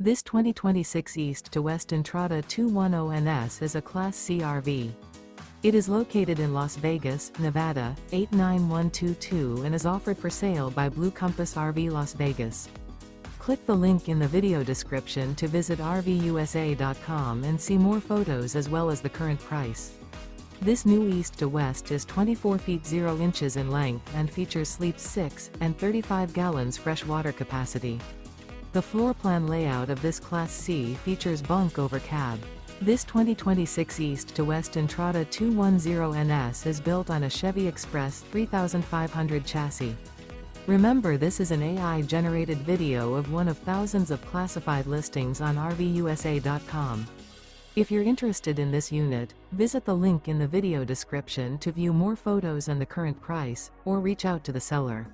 This 2026 East to West Entrada 210NS is a Class C RV. It is located in Las Vegas, Nevada, 89122 and is offered for sale by Blue Compass RV Las Vegas. Click the link in the video description to visit RVUSA.com and see more photos as well as the current price. This new East to West is 24 feet 0 inches in length and features sleeps 6 and 35 gallons fresh water capacity. The floor plan layout of this Class C features Bunk Over Cab. This 2026 East to West Entrada 210NS is built on a Chevy Express 3500 chassis. Remember, this is an AI-generated video of one of thousands of classified listings on RVUSA.com. If you're interested in this unit, visit the link in the video description to view more photos and the current price, or reach out to the seller.